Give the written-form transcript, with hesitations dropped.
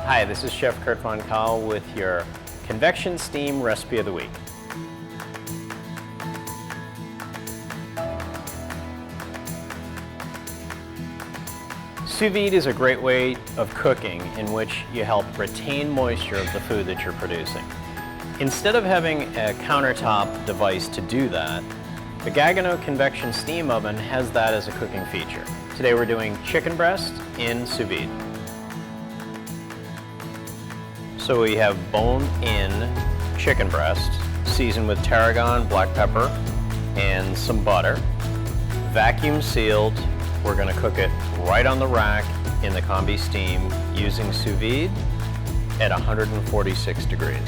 Hi, this is Chef Kurt von Kahle with your convection steam recipe of the week. Sous vide is a great way of cooking in which you help retain moisture of the food that you're producing. Instead of having a countertop device to do that, the Gaggenau convection steam oven has that as a cooking feature. Today we're doing chicken breast in sous vide. So we have bone-in chicken breast, seasoned with tarragon, black pepper, and some butter. Vacuum sealed. We're going to cook it right on the rack in the Combi steam using sous vide at 146 degrees.